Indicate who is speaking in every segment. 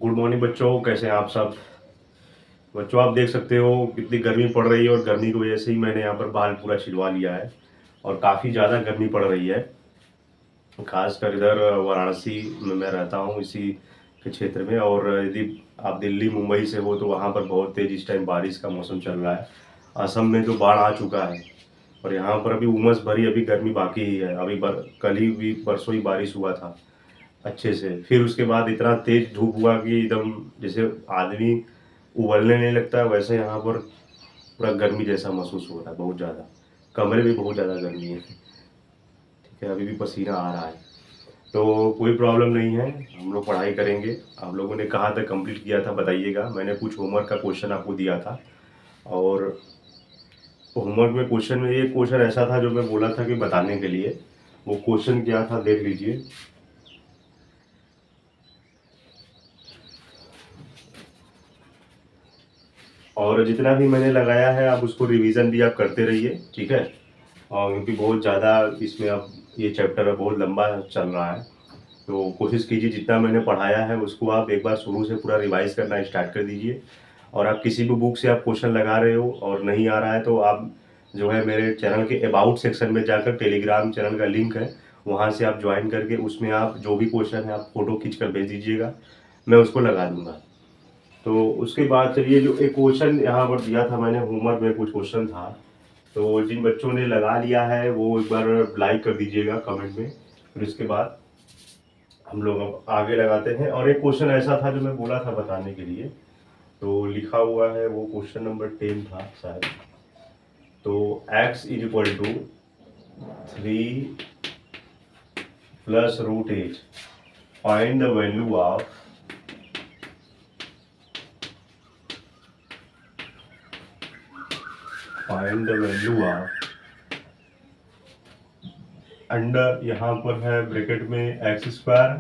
Speaker 1: Good morning बच्चों, कैसे हैं आप सब। बच्चों आप देख सकते हो कितनी गर्मी पड़ रही है और गर्मी की वजह से ही मैंने यहाँ पर बाल पूरा छिलवा लिया है और काफ़ी ज़्यादा गर्मी पड़ रही है। खासकर इधर वाराणसी में मैं रहता हूँ, इसी के क्षेत्र में। और यदि आप दिल्ली मुंबई से हो तो वहाँ पर बहुत तेज़ इस टाइम बारिश का मौसम चल रहा है। असम में तो बाढ़ आ चुका है और यहाँ पर अभी उमस भरी अभी गर्मी बाकी ही है। अभी कल ही भी परसों ही बारिश हुआ था अच्छे से, फिर उसके बाद इतना तेज धूप हुआ कि एकदम जैसे आदमी उबलने नहीं लगता है, वैसे यहाँ पर पूरा गर्मी जैसा महसूस हो रहा है। बहुत ज़्यादा कमरे में बहुत ज़्यादा गर्मी है। ठीक है, अभी भी पसीना आ रहा है। तो कोई प्रॉब्लम नहीं है, हम लोग पढ़ाई करेंगे। आप लोगों ने कहाँ तक कंप्लीट किया था बताइएगा। मैंने कुछ होमवर्क का क्वेश्चन आपको दिया था और होमवर्क में क्वेश्चन में एक क्वेश्चन ऐसा था जो मैं बोला था कि बताने के लिए। वो क्वेश्चन क्या था देख लीजिए। और जितना भी मैंने लगाया है आप उसको रिवीजन भी आप करते रहिए, ठीक है। और क्योंकि बहुत ज़्यादा इसमें अब ये चैप्टर बहुत लंबा चल रहा है, तो कोशिश कीजिए जितना मैंने पढ़ाया है उसको आप एक बार शुरू से पूरा रिवाइज करना स्टार्ट कर दीजिए। और आप किसी भी बुक से आप क्वेश्चन लगा रहे हो और नहीं आ रहा है तो आप जो है मेरे चैनल के अबाउट सेक्शन में जाकर टेलीग्राम चैनल का लिंक है, वहाँ से आप ज्वाइन करके उसमें आप जो भी क्वेश्चन है आप फ़ोटो खींच कर भेज दीजिएगा, मैं उसको लगा दूंगा। तो उसके बाद चलिए, जो एक क्वेश्चन यहाँ पर दिया था मैंने, होमवर्क में कुछ क्वेश्चन था, तो जिन बच्चों ने लगा लिया है वो एक बार लाइक कर दीजिएगा कमेंट में। फिर उसके बाद हम लोग अब आगे लगाते हैं। और एक क्वेश्चन ऐसा था जो मैं बोला था बताने के लिए, तो लिखा हुआ है वो क्वेश्चन नंबर 10 था शायद। तो x is equal to 3 plus root 8, find the value of under, यहाँ पर है ब्रैकेट में एक्स स्क्वायर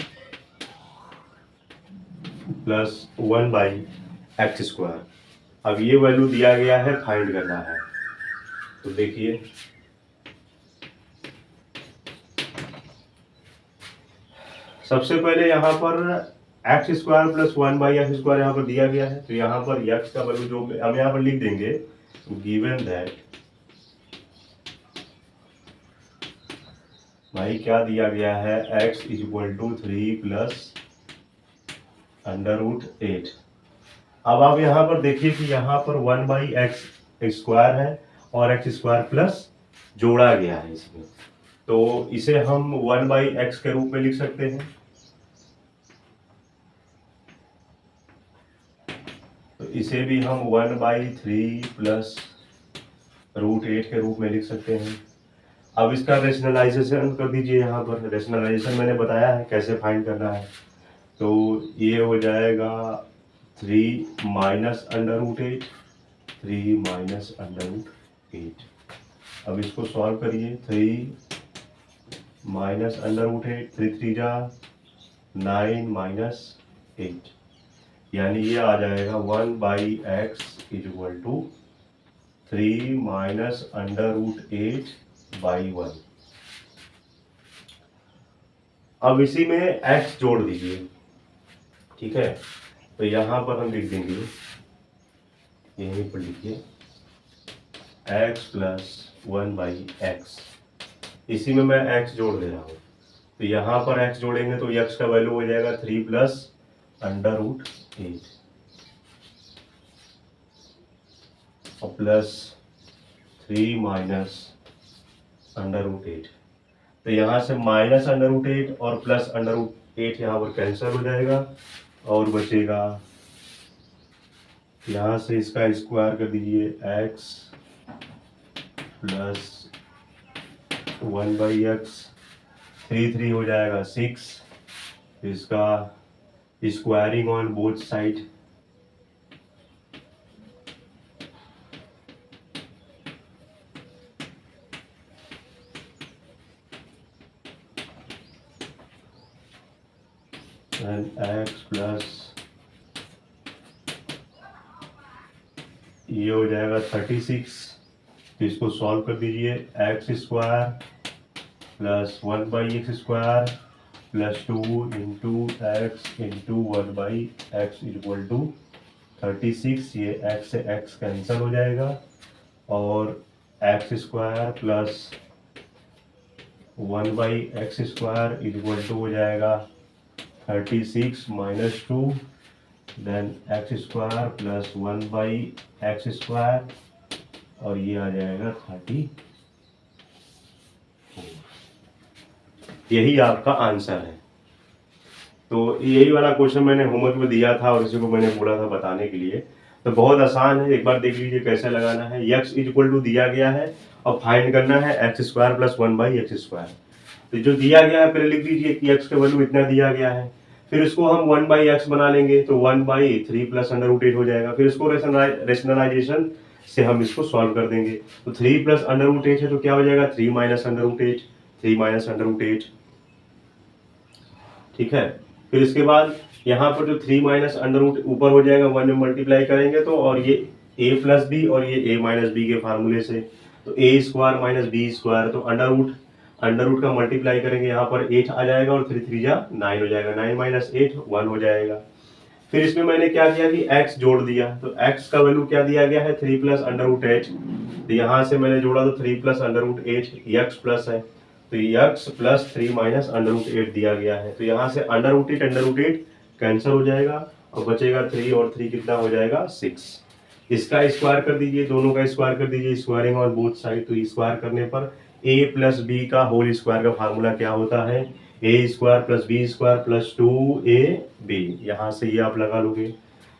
Speaker 1: प्लस 1/x²। अब ये वैल्यू दिया गया है, फाइंड करना है। तो देखिए, सबसे पहले यहाँ पर x² प्लस 1/x² यहाँ पर दिया गया है, तो यहाँ पर x का वैल्यू जो हम यहाँ पर लिख देंगे, गिवन दैट भाई क्या दिया गया है, x is equal to 3 plus √8। अब आप यहाँ पर देखिए कि यहाँ पर 1/x² है और x² प्लस जोड़ा गया है इसमें, तो इसे हम 1/x के रूप में लिख सकते हैं। तो इसे भी हम 1/3 प्लस √8 के रूप में लिख सकते हैं। अब इसका रेशनलाइजेशन कर दीजिए। यहाँ पर रेशनलाइजेशन मैंने बताया है कैसे फाइंड करना है। तो ये हो जाएगा 3 माइनस √8, 3 माइनस √8। अब इसको सॉल्व करिए। 3 माइनस √8, 3 3 जा 9 माइनस 8, यानी ये आ जाएगा 1/x is equal to 3 minus √8/1। अब इसी में x जोड़ दीजिए, ठीक है। तो यहाँ पर हम लिख देंगे, यहीं पर लिखिए x प्लस 1/x। इसी में मैं x जोड़ दे रहा हूँ, तो यहाँ पर x जोड़ेंगे तो x का वैल्यू हो जाएगा 3 प्लस √8 और प्लस 3 माइनस √8। तो यहाँ से माइनस √8 और प्लस √8 यहाँ पर कैंसिल हो जाएगा और बचेगा, यहाँ से इसका स्क्वायर कर दीजिए, x प्लस 1/x, 3 3 हो जाएगा 6, इसका squaring on both side, and x plus ये हो जाएगा 36। तो इसको सॉल्व कर दीजिए, x² plus 1/x² +2 into x into 1/x equal to 36। ये x से x कैंसिल हो जाएगा और x² plus 1/x² equal to हो जाएगा 36 minus 2 then x² plus 1/x² और ये आ जाएगा 30। यही आपका आंसर है। तो यही वाला क्वेश्चन मैंने होमवर्क में दिया था और इसी को मैंने बोला था बताने के लिए। तो बहुत आसान है, एक बार देख लीजिए कैसे लगाना है। x इक्वल टू दिया गया है और फाइंड करना है x² प्लस 1/x²। तो जो दिया गया है पहले लिख लीजिए कि x का वैल्यू इतना दिया गया है, फिर इसको हम 1/x बना लेंगे तो 1/3 प्लस √8 हो जाएगा। फिर इसको रेशनलाइजेशन से हम इसको सॉल्व कर देंगे। तो 3 प्लस √8 है तो क्या हो जाएगा 3 माइनस √8, 3 माइनस √8। ठीक है, फिर इसके बाद यहाँ पर जो 3 माइनस √8 ऊपर हो जाएगा 1 में मल्टीप्लाई करेंगे तो, और ये a प्लस बी और ये a माइनस बी के फार्मूले से, तो a² माइनस b², तो अंडर रूट का मल्टीप्लाई करेंगे यहाँ पर 8 आ जाएगा और 3 3 जा 9 हो जाएगा, 9 माइनस 8 1 हो जाएगा। फिर इसमें मैंने क्या किया कि x जोड़ दिया, तो x का वैल्यू क्या दिया गया है 3 प्लस √8, तो यहाँ से मैंने जोड़ा तो 3 प्लस √8 x प्लस है, तो x प्लस 3 माइनस √8 दिया गया है। तो यहाँ से √8 कैंसिल हो जाएगा और बचेगा 3 और 3 कितना हो जाएगा 6। इसका स्क्वायर कर दीजिए, दोनों का स्क्वायर कर दीजिए, स्क्वायरिंग ऑन बोथ साइड। तो स्क्वायर करने पर a प्लस बी का होल स्क्वायर का फार्मूला क्या होता है a² plus b² plus 2ab। यहाँ से ये आप लगा लोगे।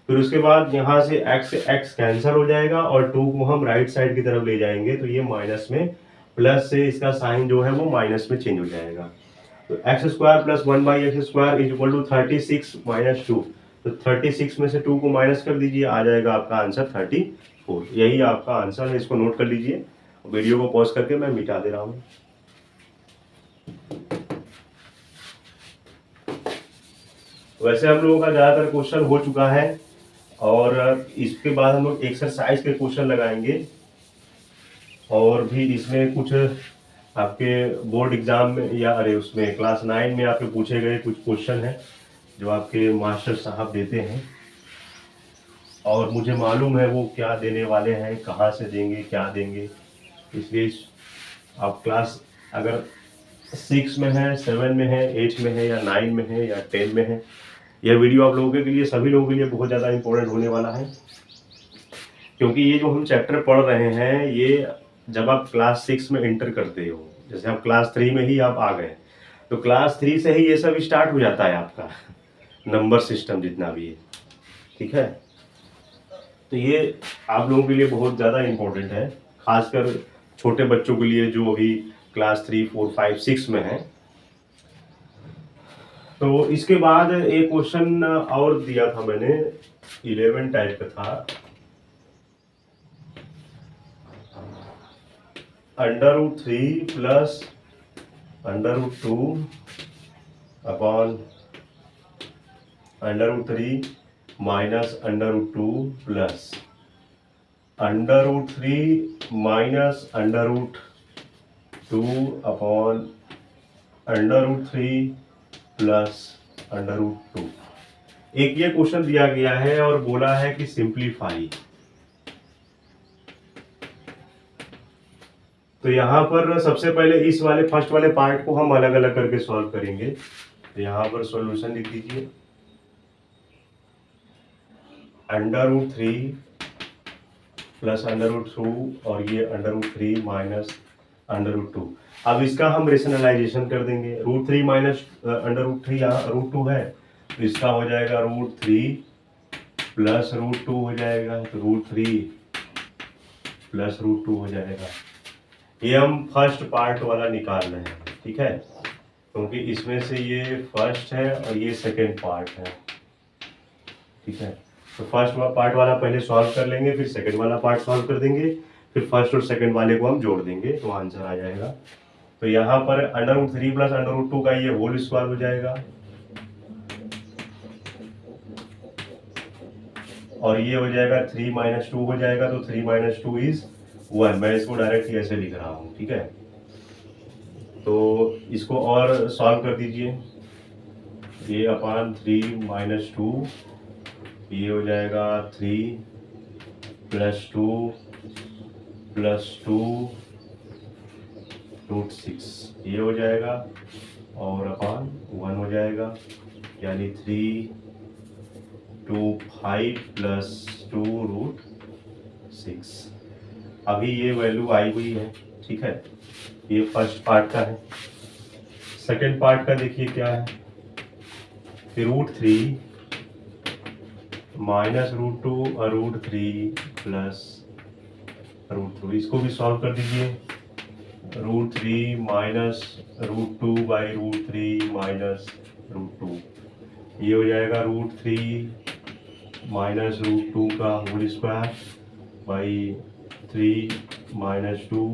Speaker 1: फिर उसके बाद यहाँ से x कैंसिल हो जाएगा और 2 को हम राइट साइड की तरफ ले जाएंगे तो ये माइनस में, प्लस से इसका साइन जो है वो माइनस में चेंज हो जाएगा। तो x² plus 1/x² equal to 36 minus 2, तो 36 में से 2 को माइनस कर दीजिए, आ जाएगा आपका आंसर 34। यही आपका आंसर है, इसको नोट कर लीजिए। वीडियो को पॉज करके मैं मिटा दे रहा हूँ। वैसे हम लोगों का ज़्यादातर क्वेश्चन हो चुका है और इसके बाद हम लोग एक्सरसाइज के क्वेश्चन लगाएंगे और भी इसमें कुछ आपके बोर्ड एग्जाम में या उसमें क्लास 9 में आपके पूछे गए कुछ क्वेश्चन हैं जो आपके मास्टर साहब देते हैं और मुझे मालूम है वो क्या देने वाले हैं, कहाँ से देंगे, क्या देंगे। इसलिए आप क्लास अगर 6 में है, 7 में है, 8 में है या 9 में है या 10 में है, यह वीडियो आप लोगों के लिए, सभी लोगों के लिए बहुत ज़्यादा इंपॉर्टेंट होने वाला है। क्योंकि ये जो हम चैप्टर पढ़ रहे हैं ये जब आप क्लास 6 में एंटर करते हो, जैसे आप क्लास 3 में ही आप आ गए, तो क्लास 3 से ही ये सब स्टार्ट हो जाता है आपका नंबर सिस्टम जितना भी है। ठीक है, तो ये आप लोगों के लिए बहुत ज़्यादा इम्पोर्टेंट है, खासकर छोटे बच्चों के लिए जो अभी क्लास 3, 4, 5, 6 में है। तो इसके बाद एक क्वेश्चन और दिया था मैंने, 11 टाइप का था, √3 plus √2 upon √3 minus √2 plus √3 minus √2 upon √3 plus √2। एक ये क्वेश्चन दिया गया है और बोला है कि सिंप्लीफाई। तो यहाँ पर सबसे पहले इस वाले फर्स्ट वाले पार्ट को हम अलग अलग करके सॉल्व करेंगे। तो यहाँ पर सॉल्यूशन लिख दीजिए, √3 प्लस √2 और ये √3 माइनस √2। अब इसका हम रेशनलाइजेशन कर देंगे। √3 माइनस √3 यहाँ √2 है तो इसका हो जाएगा √3 प्लस √2 हो जाएगा, तो √3 प्लस √2 हो जाएगा। ये हम फर्स्ट पार्ट वाला निकाल रहे हैं, ठीक है, क्योंकि इसमें से ये फर्स्ट है और ये सेकेंड पार्ट है। ठीक है, तो फर्स्ट पार्ट वाला पहले सॉल्व कर लेंगे, फिर सेकेंड वाला पार्ट सॉल्व कर देंगे, फिर फर्स्ट और सेकेंड वाले को हम जोड़ देंगे तो आंसर आ जाएगा। तो यहाँ पर √3 प्लस √2 का ये होल स्क्वायर हो जाएगा और ये हो जाएगा 3 माइनस 2 हो जाएगा, तो 3 माइनस 2 इज 1। मैं इसको डायरेक्ट ऐसे लिख रहा हूँ, ठीक है। तो इसको और सॉल्व कर दीजिए, ये अपान 3 माइनस 2, ये हो जाएगा 3 प्लस 2 रूट 6, ये हो जाएगा और अपान 1 हो जाएगा, यानी 3 2 5 प्लस 2 रूट 6। अभी ये वैल्यू आई हुई है, ठीक है। ये फर्स्ट पार्ट का है। सेकेंड पार्ट का देखिए क्या है, रूट 3 माइनस रूट 2 और रूट 3 प्लस रूट 2, इसको भी सॉल्व कर दीजिए। Root 3 minus root 2 by root 3 minus root 2, ये हो जाएगा रूट 3 माइनस रूट 2 का होल स्क्वायर बाई 3 माइनस 2,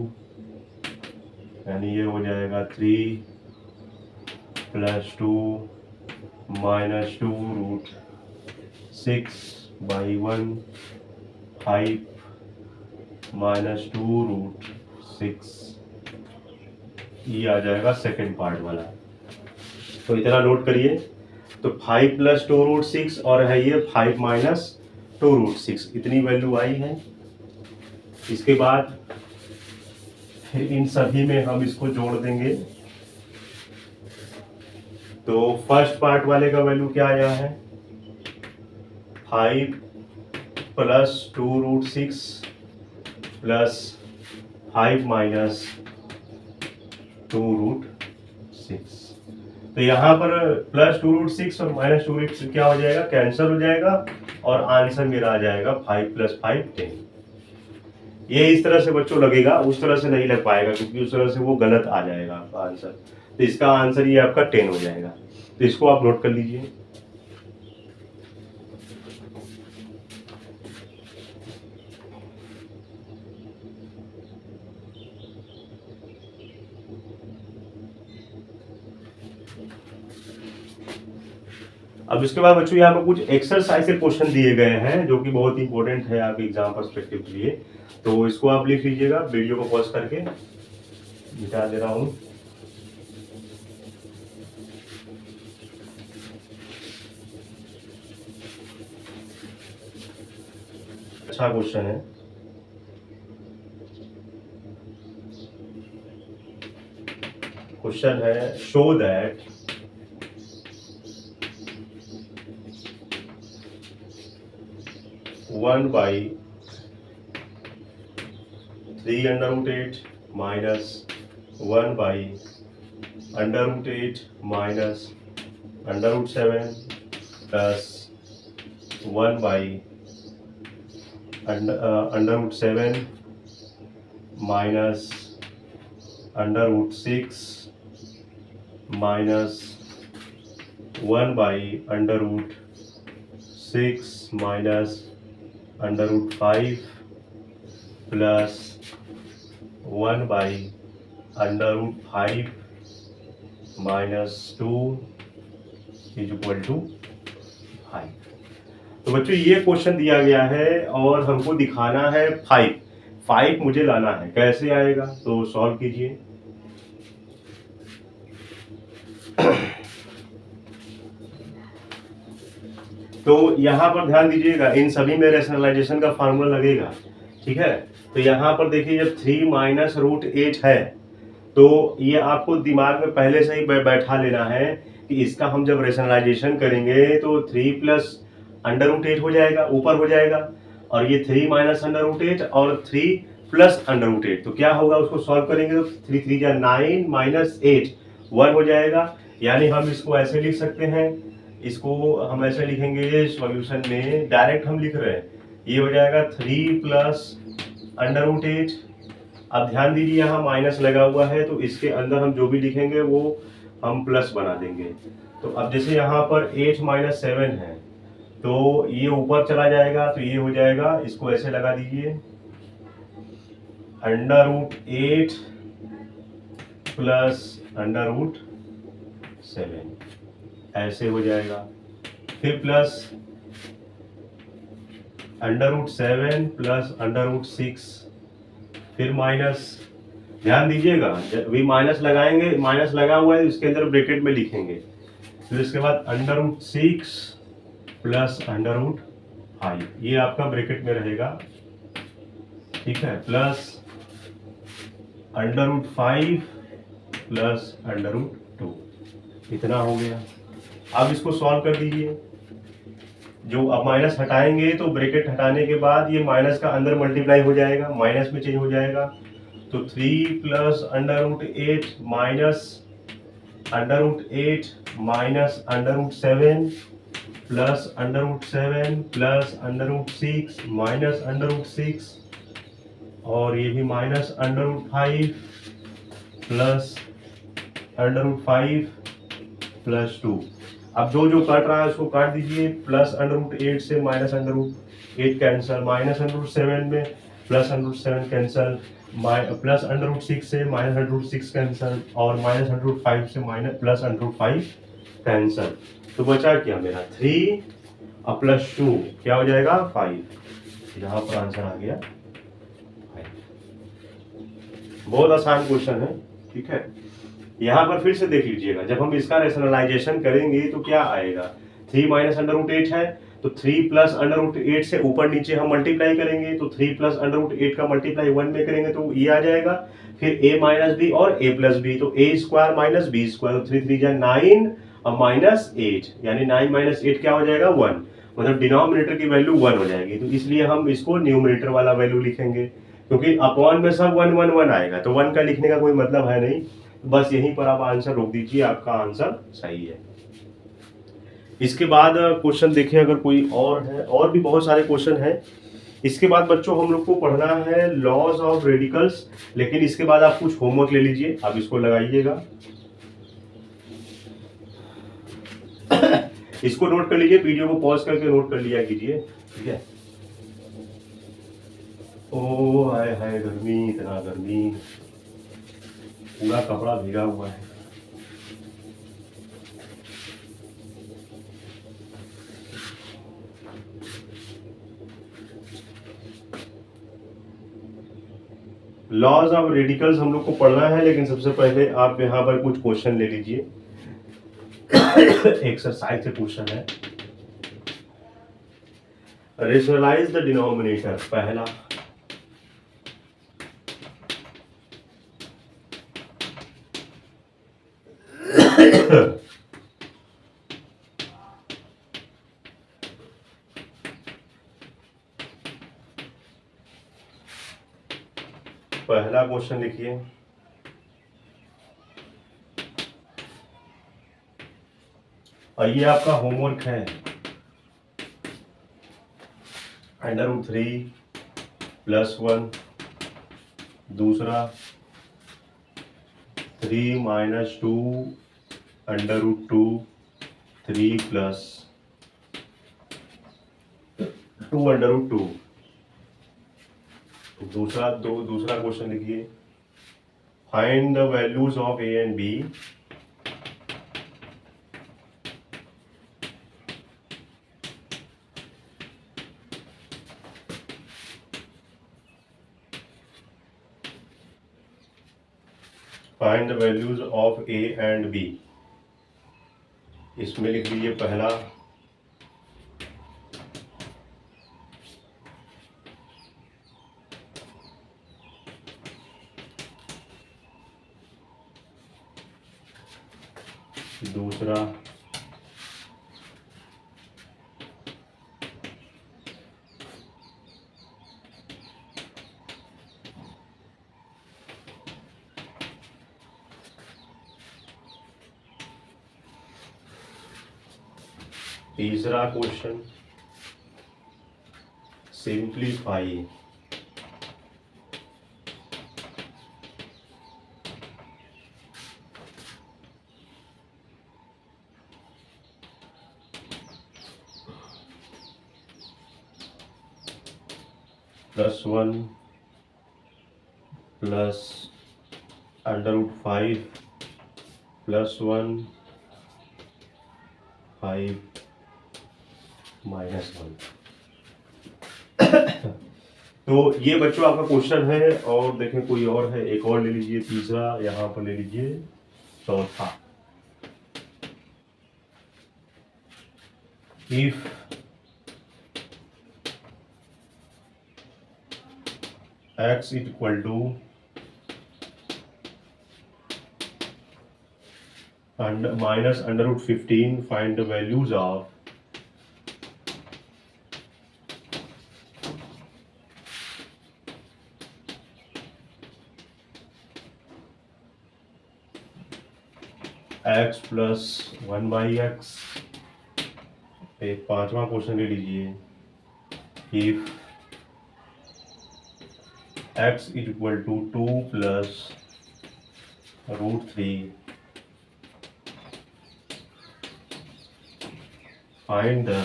Speaker 1: यानी ये हो जाएगा 3 plus 2 minus 2 root 6 by 1 5 minus 2 root 6, ये आ जाएगा सेकेंड पार्ट वाला। तो इतना नोट करिए। तो 5 प्लस 2 रूट 6 और है ये 5 माइनस 2 रूट 6, इतनी वैल्यू आई है। इसके बाद फिर इन सभी में हम इसको जोड़ देंगे। तो फर्स्ट पार्ट वाले का वैल्यू क्या आया है, 5 plus 2 root 6 plus 5 minus 2 root 6। तो यहाँ पर प्लस 2 रूट 6 और माइनस 2 रूट 6 क्या हो जाएगा, कैंसिल हो जाएगा और आंसर मेरा आ जाएगा 5 प्लस 5 10। ये इस तरह से बच्चों लगेगा, उस तरह से नहीं लग पाएगा क्योंकि उस तरह से वो गलत आ जाएगा आपका आंसर। तो इसका आंसर ये आपका 10 हो जाएगा। तो इसको आप नोट कर लीजिए। अब इसके बाद बच्चों यहाँ पर कुछ एक्सरसाइज के क्वेश्चन दिए गए हैं जो कि बहुत इंपॉर्टेंट है आपके एग्जाम पर्सपेक्टिव के लिए। तो इसको आप लिख लीजिएगा, वीडियो को पॉज करके मिटा दे रहा हूँ। अच्छा क्वेश्चन है। क्वेश्चन है, show that one by 3 under root 8 minus 1 by under root 8 minus under root 7 plus 1 by under root 7 minus under root 6 minus 1 by under root 6 minus under root 5 plus 1 by under root 5 minus 2 is equal to 5। तो बच्चों ये question दिया गया है और हमको दिखाना है 5 मुझे लाना है। कैसे आएगा, तो सॉल्व कीजिए। तो यहाँ पर ध्यान दीजिएगा, इन सभी में रैशनलाइजेशन का फार्मूला लगेगा, ठीक है। तो यहाँ पर देखिए, जब 3 माइनस रूट 8 है तो ये आपको दिमाग में पहले से ही बैठा लेना है कि इसका हम जब रैशनलाइजेशन करेंगे तो 3 प्लस अंडर रूट 8 हो जाएगा, ऊपर हो जाएगा, और ये 3 माइनस अंडर रूट 8 और 3 प्लस अंडर रूट 8, तो क्या होगा, उसको सॉल्व करेंगे तो 3 3 जा 9 माइनस 8 1 हो जाएगा। यानी हम इसको ऐसे लिख सकते हैं, इसको हम ऐसे लिखेंगे सॉल्यूशन में, डायरेक्ट हम लिख रहे हैं, ये हो जाएगा 3 प्लस अंडर रूट 8। अब ध्यान दीजिए यहाँ माइनस लगा हुआ है तो इसके अंदर हम जो भी लिखेंगे वो हम प्लस बना देंगे। तो अब जैसे यहाँ पर 8 माइनस 7 है तो ये ऊपर चला जाएगा, तो ये हो जाएगा, इसको ऐसे लगा दीजिए, under root 8 plus under root 7, ऐसे हो जाएगा। फिर plus under root 7 plus under root 6, फिर माइनस, ध्यान दीजिएगा जब भी माइनस लगाएंगे, माइनस लगा हुआ है इसके अंदर ब्रैकेट में लिखेंगे, फिर इसके बाद √6 प्लस √5, ये आपका ब्रैकेट में रहेगा, ठीक है, प्लस √5 प्लस √2, इतना हो गया। अब इसको सॉल्व कर दीजिए। जो अब माइनस हटाएंगे तो ब्रैकेट हटाने के बाद ये माइनस का अंदर मल्टीप्लाई हो जाएगा, माइनस में चेंज हो जाएगा। तो 3 plus √8 minus √8 minus √7 plus √7 plus √6 minus √6, और ये भी माइनस √5 प्लस √5 प्लस 2। अब जो कट रहा है उसको काट दीजिए। प्लस √8 से माइनस √8 कैंसल, माइनस √7 में प्लस √7 कैंसल, प्लस √6 से माइनस √6 कैंसल, और माइनस √5 से माइनस प्लस √5 कैंसल। तो बचा क्या मेरा 3 और प्लस 2 क्या हो जाएगा 5। यहाँ पर आंसर आ गया 5। बहुत आसान क्वेश्चन है, ठीक है। यहाँ पर फिर से देख लीजिएगा, जब हम इसका रेशनलाइजेशन करेंगे तो क्या आएगा, 3 माइनस √8 है, तो 3 प्लस √8 से ऊपर नीचे हम मल्टीप्लाई करेंगे, तो 3 प्लस √8 का मल्टीप्लाई 1 में करेंगे तो ये आ जाएगा। फिर a माइनस बी और a प्लस बी, तो a square minus B square, 3 3 जा 9 और माइनस 8, यानी 9 माइनस 8 क्या हो जाएगा 1, मतलब डिनोमिनेटर की वैल्यू 1 हो जाएगी। तो इसलिए हम इसको न्यूमरेटर वाला वैल्यू लिखेंगे, क्योंकि अपॉन में सब 1 1 1 आएगा, तो 1 का लिखने का कोई मतलब है नहीं। बस यहीं पर आप आंसर रोक दीजिए, आपका आंसर सही है। इसके बाद क्वेश्चन देखिए, अगर कोई और है, और भी बहुत सारे क्वेश्चन हैं। इसके बाद बच्चों हम लोग को पढ़ना है लॉज ऑफ रेडिकल्स, लेकिन इसके बाद आप कुछ होमवर्क ले लीजिए, आप इसको लगाइएगा। इसको नोट कर लीजिए, वीडियो को पॉज करके नोट कर लिया कीजिए, ठीक है। ओ हाय हाय गर्मी, इतना गर्मी, पूरा कपड़ा भीगा हुआ है। लॉज ऑफ रेडिकल्स हम लोग को पढ़ना है, लेकिन सबसे पहले आप यहाँ पर कुछ क्वेश्चन ले लीजिए। एक्सरसाइज से क्वेश्चन है, रेशनलाइज द डिनोमिनेटर। पहला, पहला क्वेश्चन लिखिए, और ये आपका होमवर्क है। √3 प्लस 1, दूसरा 3 माइनस 2 √2 3 प्लस 2 √2। दूसरा क्वेश्चन लिखिए, find the values of a and b find the values of a and b। इसमें लिख लीजिए पहला, दूसरा, तीसरा क्वेश्चन, सिंप्लीफाई। +1 plus √5 plus 1 5 -1। तो ये बच्चों आपका क्वेश्चन है। और देखें कोई और है, एक और ले लीजिए, तीसरा यहाँ पर ले लीजिए, चौथा। If x equal to minus under root 15, find the values of x plus 1 by x। एक पांचवा क्वेश्चन ले लीजिए, if x equal to 2 plus root 3, find the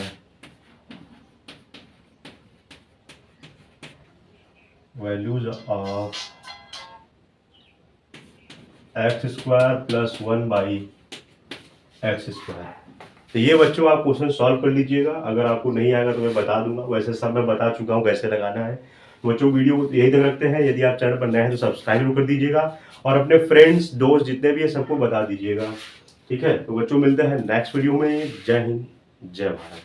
Speaker 1: values of x square plus 1 by x square। तो ये बच्चों आप question solve कर लीजिएगा। अगर आपको नहीं आएगा तो मैं बता दूंगा, वैसे सब मैं बता चुका हूँ कैसे लगाना है। बच्चों वीडियो को यही तक रखते हैं। यदि आप चैनल पर नए हैं तो सब्सक्राइब कर दीजिएगा और अपने फ्रेंड्स दोस्त जितने भी है सबको बता दीजिएगा। ठीक है, तो बच्चों मिलते हैं नेक्स्ट वीडियो में। जय हिंद, जय भारत।